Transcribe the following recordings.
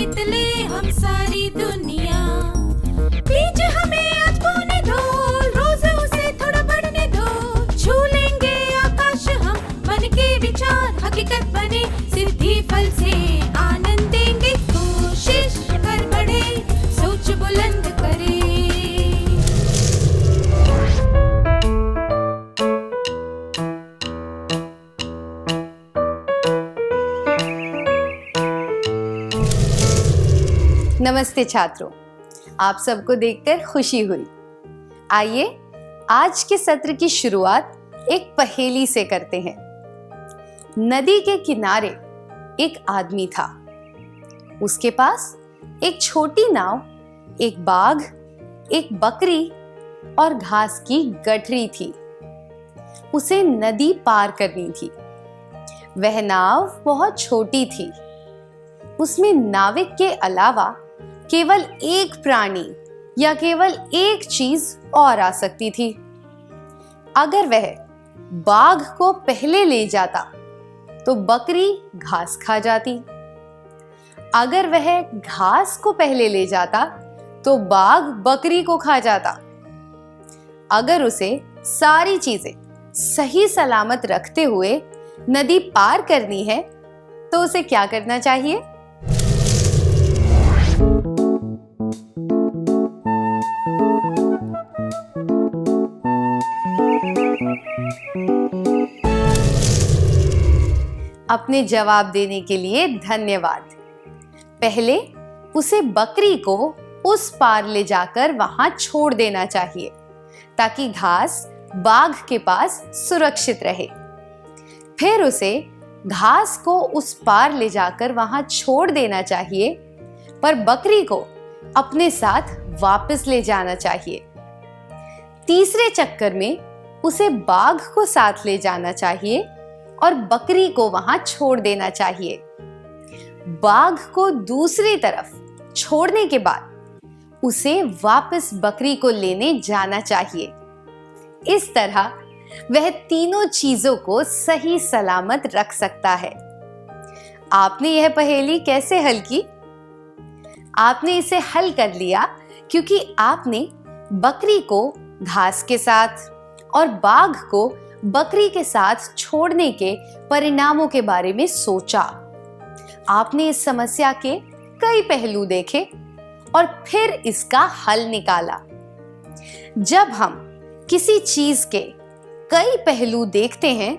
जीत ले हम सारी दुनिया। बीज हमें आज बोने दो, रोज उसे थोड़ा बढ़ने दो। छू लेंगे आकाश हम, मन के विचार हकीकत बने। सिद्धि फल से आनंद देंगे, कोशिश कर बढ़े, सोच बुलंद करे। नमस्ते छात्रों, आप सबको देखकर खुशी हुई। आइए आज के सत्र की शुरुआत एक पहेली से करते हैं। नदी के किनारे एक आदमी था। उसके पास एक छोटी नाव, एक बाघ, एक बकरी और घास की गठरी थी। उसे नदी पार करनी थी। वह नाव बहुत छोटी थी। उसमें नाविक के अलावा केवल एक प्राणी या केवल एक चीज और आ सकती थी। अगर वह बाघ को पहले ले जाता तो बकरी घास खा जाती। अगर वह घास को पहले ले जाता तो बाघ बकरी को खा जाता। अगर उसे सारी चीजें सही सलामत रखते हुए नदी पार करनी है तो उसे क्या करना चाहिए? अपने जवाब देने के लिए धन्यवाद। पहले उसे बकरी को उस पार ले जाकर वहां छोड़ देना चाहिए ताकि घास बाघ के पास सुरक्षित रहे। फिर उसे घास को उस पार ले जाकर वहां छोड़ देना चाहिए, पर बकरी को अपने साथ वापस ले जाना चाहिए। तीसरे चक्कर में उसे बाघ को साथ ले जाना चाहिए और बकरी को वहां छोड़ देना चाहिए। बाघ को दूसरी तरफ छोड़ने के बाद उसे वापस बकरी को लेने जाना चाहिए। इस तरह वह तीनों चीजों को सही सलामत रख सकता है। आपने यह पहेली कैसे हल की? आपने इसे हल कर लिया क्योंकि आपने बकरी को घास के साथ और बाघ को बकरी के साथ छोड़ने के परिणामों के बारे में सोचा। आपने इस समस्या के कई पहलू देखे और फिर इसका हल निकाला। जब हम किसी चीज के कई पहलू देखते हैं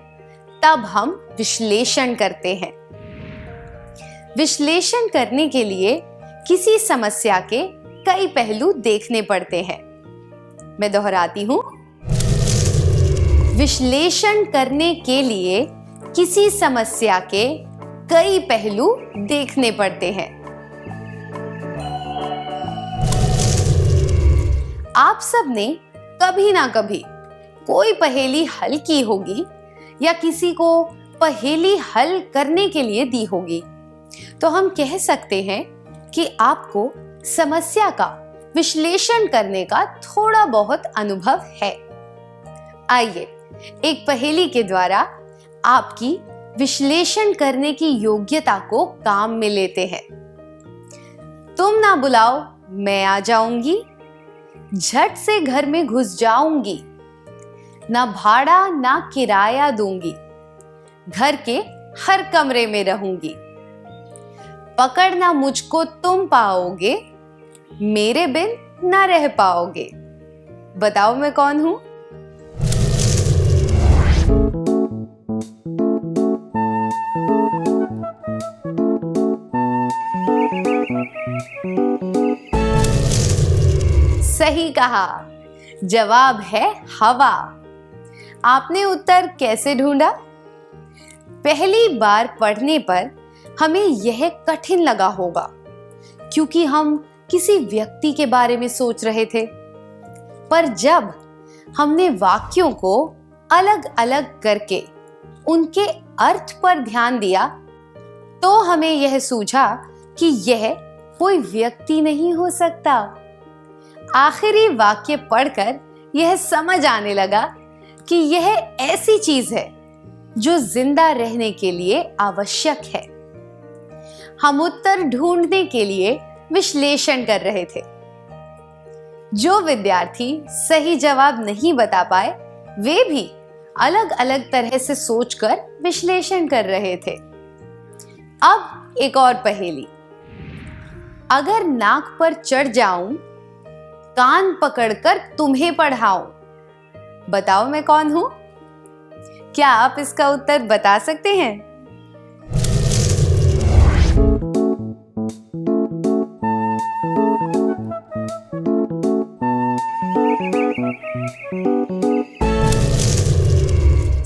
तब हम विश्लेषण करते हैं। विश्लेषण करने के लिए किसी समस्या के कई पहलू देखने पड़ते हैं। मैं दोहराती हूं, विश्लेषण करने के लिए किसी समस्या के कई पहलू देखने पड़ते हैं। आप सब ने कभी ना कभी कोई पहेली हल की होगी या किसी को पहेली हल करने के लिए दी होगी, तो हम कह सकते हैं कि आपको समस्या का विश्लेषण करने का थोड़ा बहुत अनुभव है। आइए एक पहेली के द्वारा आपकी विश्लेषण करने की योग्यता को काम में लेते हैं। तुम ना बुलाओ मैं आ जाऊंगी, झट से घर में घुस जाऊंगी, ना भाड़ा ना किराया दूंगी, घर के हर कमरे में रहूंगी। पकड़ना मुझको तुम पाओगे, मेरे बिन ना रह पाओगे। बताओ मैं कौन हूं? सही कहा, जवाब है हवा। आपने उत्तर कैसे ढूंढा? पहली बार पढ़ने पर हमें यह कठिन लगा होगा क्योंकि हम किसी व्यक्ति के बारे में सोच रहे थे, पर जब हमने वाक्यों को अलग अलग करके उनके अर्थ पर ध्यान दिया तो हमें यह सूझा कि यह कोई व्यक्ति नहीं हो सकता। आखिरी वाक्य पढ़कर यह समझ आने लगा कि यह ऐसी चीज है जो जिंदा रहने के लिए आवश्यक है। हम उत्तर ढूंढने के लिए विश्लेषण कर रहे थे। जो विद्यार्थी सही जवाब नहीं बता पाए, वे भी अलग अलग तरह से सोचकर विश्लेषण कर रहे थे। अब एक और पहेली। अगर नाक पर चढ़ जाऊं, कान पकड़कर तुम्हें पढ़ाऊं, बताओ मैं कौन हूं? क्या आप इसका उत्तर बता सकते हैं?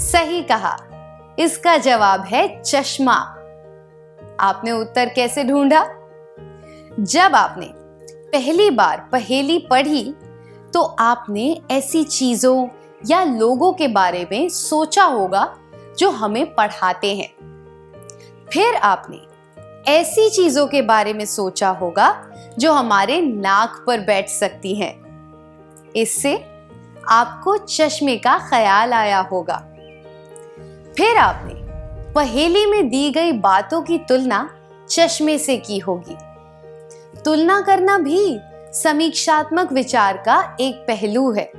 सही कहा, इसका जवाब है चश्मा। आपने उत्तर कैसे ढूंढा? जब आपने पहली बार पहेली पढ़ी तो आपने ऐसी चीजों या लोगों के बारे में सोचा होगा जो हमें पढ़ाते हैं। फिर आपने ऐसी चीजों के बारे में सोचा होगा जो हमारे नाक पर बैठ सकती हैं। इससे आपको चश्मे का ख्याल आया होगा। फिर आपने पहेली में दी गई बातों की तुलना चश्मे से की होगी। तुलना करना भी समीक्षात्मक विचार का एक पहलू है।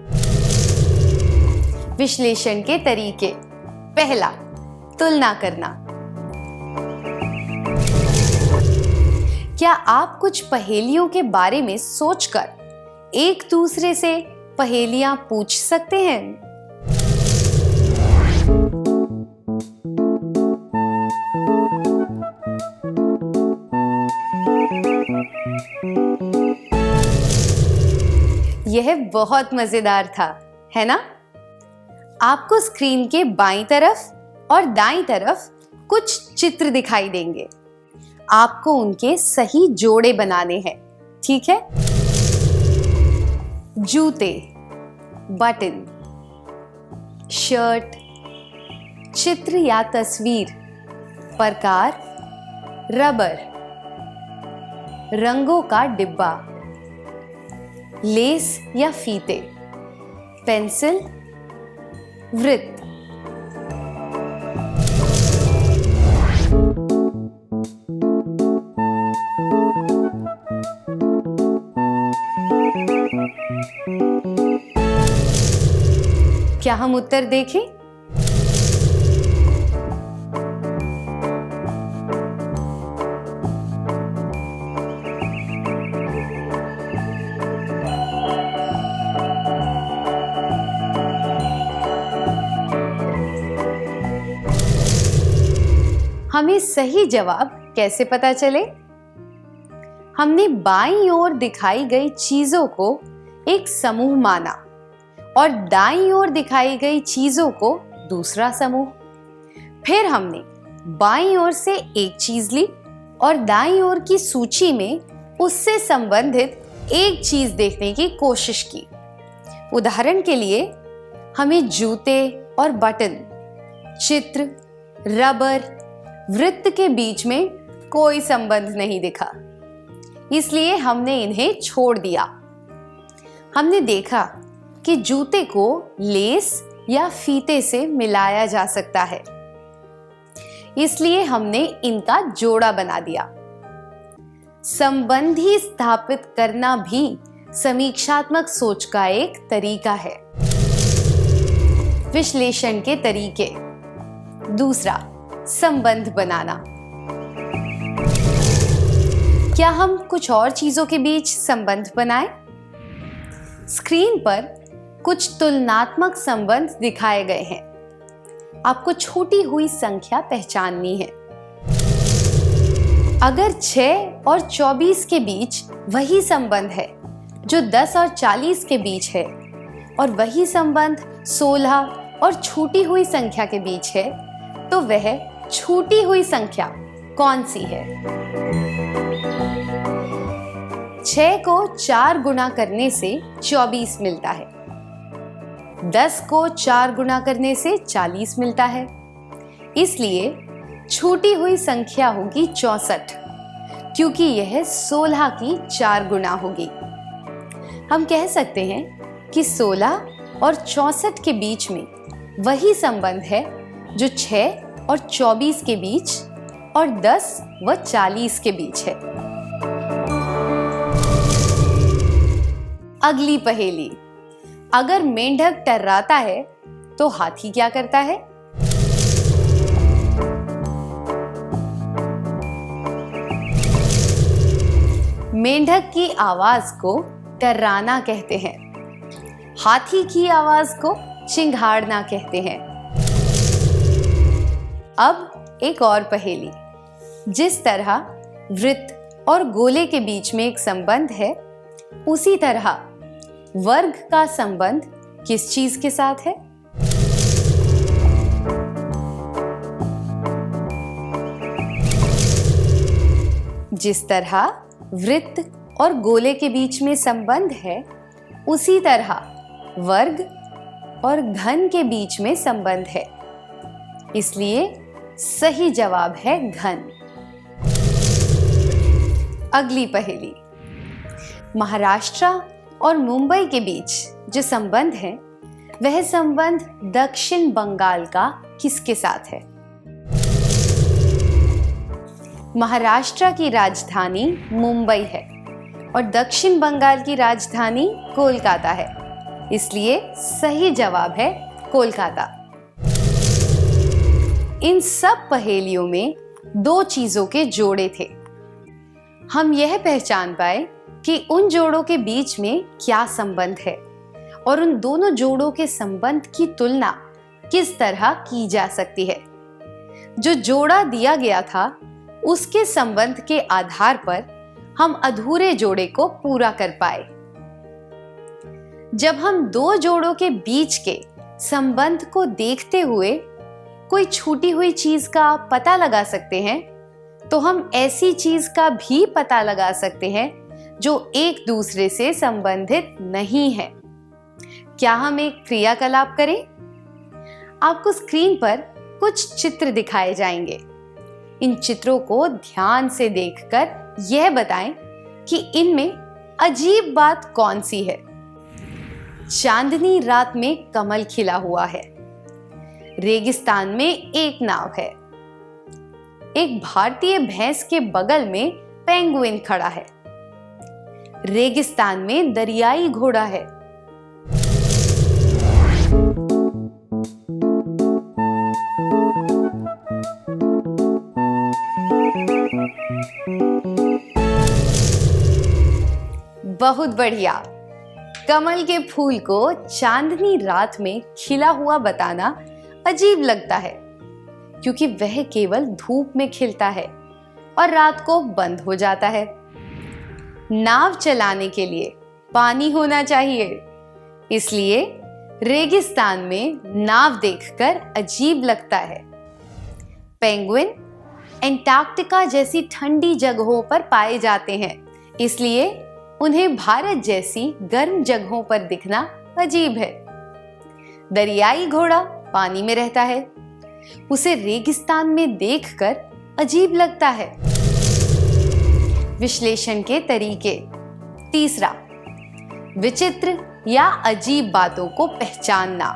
विश्लेषण के तरीके। पहला, तुलना करना। क्या आप कुछ पहेलियों के बारे में सोचकर एक दूसरे से पहेलियां पूछ सकते हैं? यह बहुत मजेदार था, है ना? आपको स्क्रीन के बाईं तरफ और दाईं तरफ कुछ चित्र दिखाई देंगे। आपको उनके सही जोड़े बनाने हैं, ठीक है? जूते, बटन, शर्ट, चित्र या तस्वीर, प्रकार, रबर, रंगों का डिब्बा, लेस या फीते, पेंसिल, वृत्त। क्या हम उत्तर देखें? हमें सही जवाब कैसे पता चले? हमने बाईं ओर दिखाई गई चीजों को एक समूह माना और दाईं ओर दिखाई गई चीजों को दूसरा समूह। फिर हमने बाईं ओर से एक चीज ली और दाईं ओर की सूची में उससे संबंधित एक चीज देखने की कोशिश की। उदाहरण के लिए हमें जूते और बटन, चित्र, रबर, वृत्त के बीच में कोई संबंध नहीं दिखा, इसलिए हमने इन्हें छोड़ दिया। हमने देखा कि जूते को लेस या फीते से मिलाया जा सकता है, इसलिए हमने इनका जोड़ा बना दिया। संबंधी स्थापित करना भी समीक्षात्मक सोच का एक तरीका है। विश्लेषण के तरीके। दूसरा, संबंध बनाना। क्या हम कुछ और चीजों के बीच संबंध बनाएं? स्क्रीन पर कुछ तुलनात्मक संबंध दिखाए गए हैं। आपको छोटी हुई संख्या पहचाननी है। अगर 6 और 24 के बीच वही संबंध है जो 10 और 40 के बीच है, और वही संबंध 16 और छूटी हुई संख्या के बीच है, तो वह छूटी हुई संख्या कौन सी है? 6 को 4 गुना करने से 24 मिलता है। 10 को 4 गुना करने से 40 मिलता है। इसलिए छूटी हुई संख्या होगी 64, क्योंकि यह 16 की 4 गुना होगी। हम कह सकते हैं कि 16 और 64 के बीच में वही संबंध है जो 6 और 24 के बीच और 10 व 40 के बीच है। अगली पहेली, अगर मेंढक टर्राता है तो हाथी क्या करता है? मेंढक की आवाज को टर्राना कहते हैं, हाथी की आवाज को चिंघाड़ना कहते हैं। अब एक और पहेली, जिस तरह वृत्त और गोले के बीच में एक संबंध है, उसी तरह वर्ग का संबंध किस चीज के साथ है? जिस तरह वृत्त और गोले के बीच में संबंध है, उसी तरह वर्ग और घन के बीच में संबंध है, इसलिए सही जवाब है घन। अगली पहेली, महाराष्ट्र और मुंबई के बीच जो संबंध है, वह संबंध दक्षिण बंगाल का किसके साथ है? महाराष्ट्र की राजधानी मुंबई है और दक्षिण बंगाल की राजधानी कोलकाता है, इसलिए सही जवाब है कोलकाता। इन सब पहेलियों में 2 चीजों के जोड़े थे। हम यह पहचान पाए कि उन जोड़ों के बीच में क्या संबंध है और उन दोनों जोड़ों के संबंध की तुलना किस तरह की जा सकती है। जो जोड़ा दिया गया था, उसके संबंध के आधार पर हम अधूरे जोड़े को पूरा कर पाए। जब हम 2 जोड़ों के बीच के संबंध को देखते हुए कोई छूटी हुई चीज का पता लगा सकते हैं, तो हम ऐसी चीज का भी पता लगा सकते हैं जो एक दूसरे से संबंधित नहीं है। क्या हम एक क्रियाकलाप करें? आपको स्क्रीन पर कुछ चित्र दिखाए जाएंगे। इन चित्रों को ध्यान से देखकर यह बताएं कि इनमें अजीब बात कौन सी है। चांदनी रात में कमल खिला हुआ है, रेगिस्तान में एक नाव है, एक भारतीय भैंस के बगल में पेंगुइन खड़ा है, रेगिस्तान में दरियाई घोड़ा है। बहुत बढ़िया। कमल के फूल को चांदनी रात में खिला हुआ बताना अजीब लगता है, क्योंकि वह केवल धूप में खिलता है और रात को बंद हो जाता है। नाव चलाने के लिए पानी होना चाहिए, इसलिए रेगिस्तान में नाव देखकर अजीब लगता है। पेंगुइन एंटार्क्टिका जैसी ठंडी जगहों पर पाए जाते हैं, इसलिए उन्हें भारत जैसी गर्म जगहों पर दिखना अजीब है। दरियाई घोड़ा पानी में रहता है, उसे रेगिस्तान में देखकर अजीब लगता है। विश्लेषण के तरीके। तीसरा, विचित्र या अजीब बातों को पहचानना।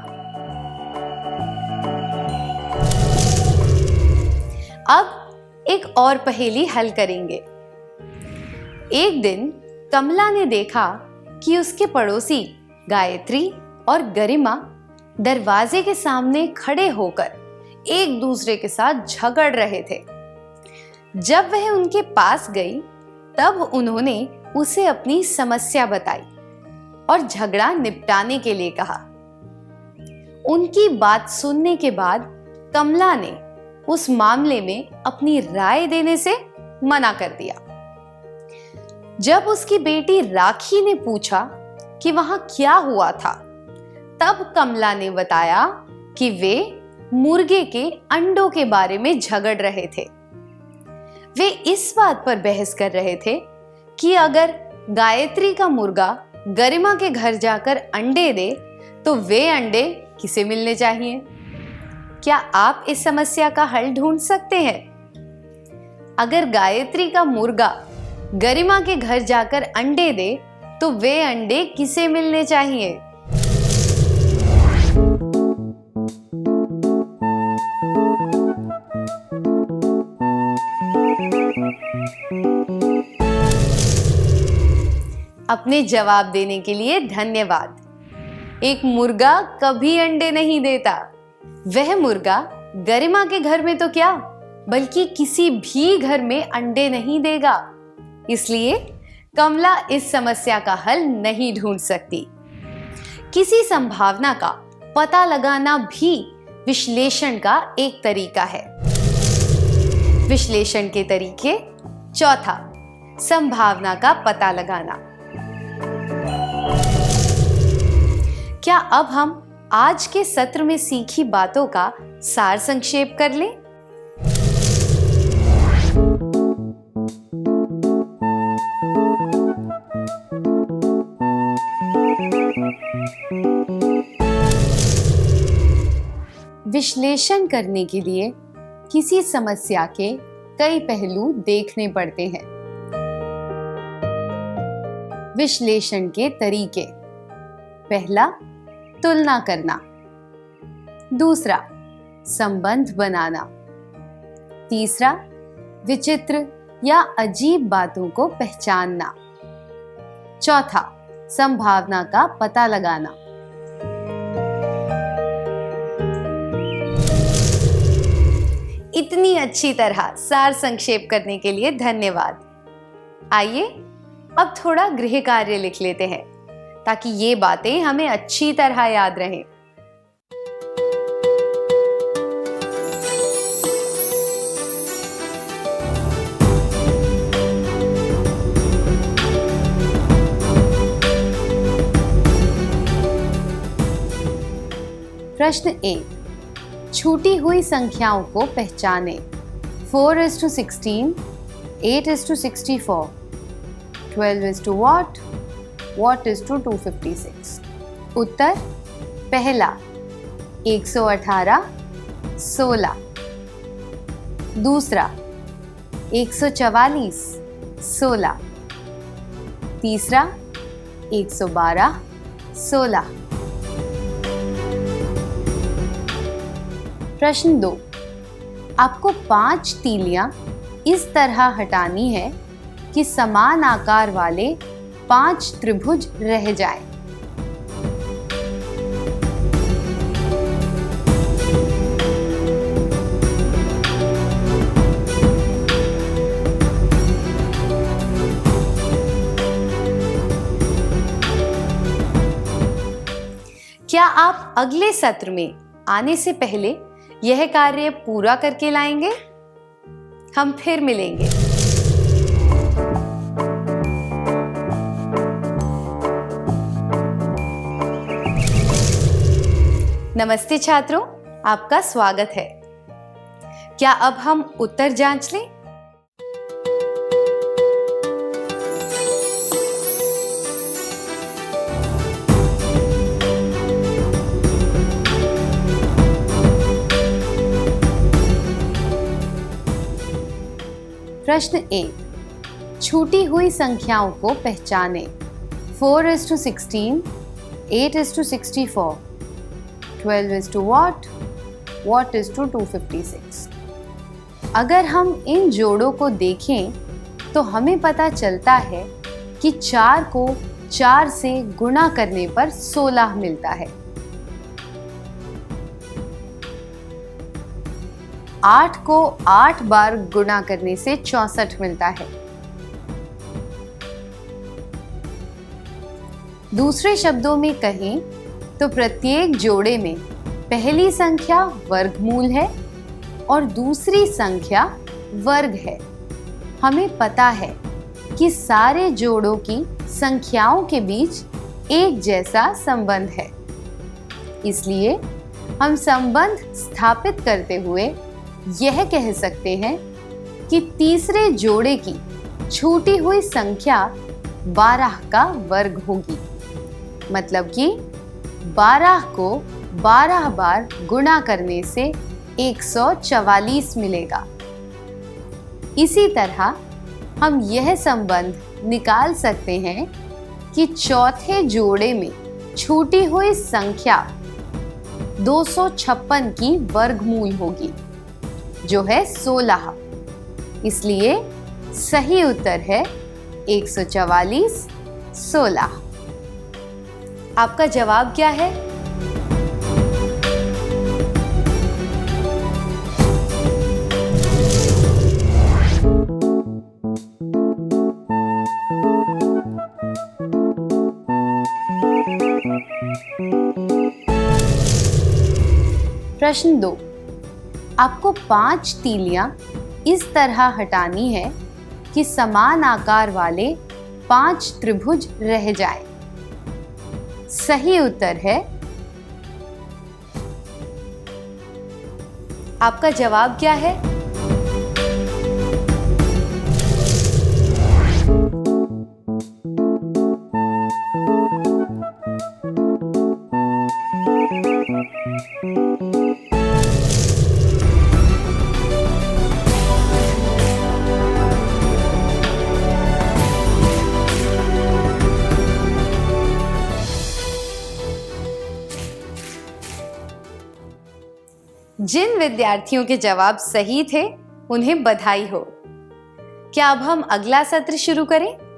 अब एक और पहेली हल करेंगे। एक दिन कमला ने देखा कि उसके पड़ोसी गायत्री और गरिमा दरवाजे के सामने खड़े होकर एक दूसरे के साथ झगड़ रहे थे। जब वह उनके पास गई, तब उन्होंने उसे अपनी समस्या बताई और झगड़ा निपटाने के लिए कहा। उनकी बात सुनने के बाद कमला ने उस मामले में अपनी राय देने से मना कर दिया। जब उसकी बेटी राखी ने पूछा कि वहां क्या हुआ था, तब कमला ने बताया कि वे मुर्गे के अंडों के बारे में झगड़ रहे थे। वे इस बात पर बहस कर रहे थे कि अगर गायत्री का मुर्गा गरिमा के घर जाकर अंडे दे, तो वे अंडे किसे मिलने चाहिए। क्या आप इस समस्या का हल ढूंढ सकते हैं? अगर गायत्री का मुर्गा गरिमा के घर जाकर अंडे दे, तो वे अंडे किसे मिलने चाहिए? अपने जवाब देने के लिए धन्यवाद। एक मुर्गा कभी अंडे नहीं देता। वह मुर्गा गरिमा के घर में तो क्या, बल्कि किसी भी घर में अंडे नहीं देगा। इसलिए कमला इस समस्या का हल नहीं ढूंढ सकती। किसी संभावना का पता लगाना भी विश्लेषण का एक तरीका है। विश्लेषण के तरीके। चौथा, संभावना का पता लगाना। क्या अब हम आज के सत्र में सीखी बातों का सार संक्षेप कर लें? विश्लेषण करने के लिए किसी समस्या के कई पहलू देखने पड़ते हैं। विश्लेषण के तरीके। पहला, तुलना करना। दूसरा, संबंध बनाना। तीसरा, विचित्र या अजीब बातों को पहचानना। चौथा, संभावना का पता लगाना। इतनी अच्छी तरह सार संक्षेप करने के लिए धन्यवाद। आइए अब थोड़ा गृह कार्य लिख लेते हैं ताकि ये बातें हमें अच्छी तरह याद रहें। प्रश्न 1, छूटी हुई संख्याओं को पहचाने। 4:16, 8:64, 12:what, what:256। उत्तर पहला 118, 16। दूसरा 144, 16। तीसरा 112, 16। प्रश्न 2, आपको 5 तीलियां इस तरह हटानी है कि समान आकार वाले 5 त्रिभुज रह जाएं। क्या आप अगले सत्र में आने से पहले यह कार्य पूरा करके लाएंगे? हम फिर मिलेंगे। नमस्ते छात्रों, आपका स्वागत है। क्या अब हम उत्तर जांच लें? प्रश्न 1, छूटी हुई संख्याओं को पहचाने। 4:16, 8:64, 12:what, what:256। अगर हम इन जोड़ों को देखें तो हमें पता चलता है कि 4 को 4 से गुणा करने पर 16 मिलता है। 8 को 8 बार गुणा करने से 64 मिलता है। दूसरे शब्दों में कहें तो प्रत्येक जोड़े में पहली संख्या वर्गमूल है और दूसरी संख्या वर्ग है। हमें पता है कि सारे जोड़ों की संख्याओं के बीच एक जैसा संबंध है। इसलिए हम संबंध स्थापित करते हुए यह कह सकते हैं कि तीसरे जोड़े की छूटी हुई संख्या 12 का वर्ग होगी। मतलब कि 12 को 12 बार गुणा करने से 144 मिलेगा। इसी तरह हम यह संबंध निकाल सकते हैं कि चौथे जोड़े में छूटी हुई संख्या 256 की वर्गमूल होगी, जो है 16। इसलिए सही उत्तर है 144 16। आपका जवाब क्या है? प्रश्न 2। आपको 5 तीलियां इस तरह हटानी है कि समान आकार वाले 5 त्रिभुज रह जाएं। सही उत्तर है, आपका जवाब क्या है? जिन विद्यार्थियों के जवाब सही थे उन्हें बधाई हो। क्या अब हम अगला सत्र शुरू करें?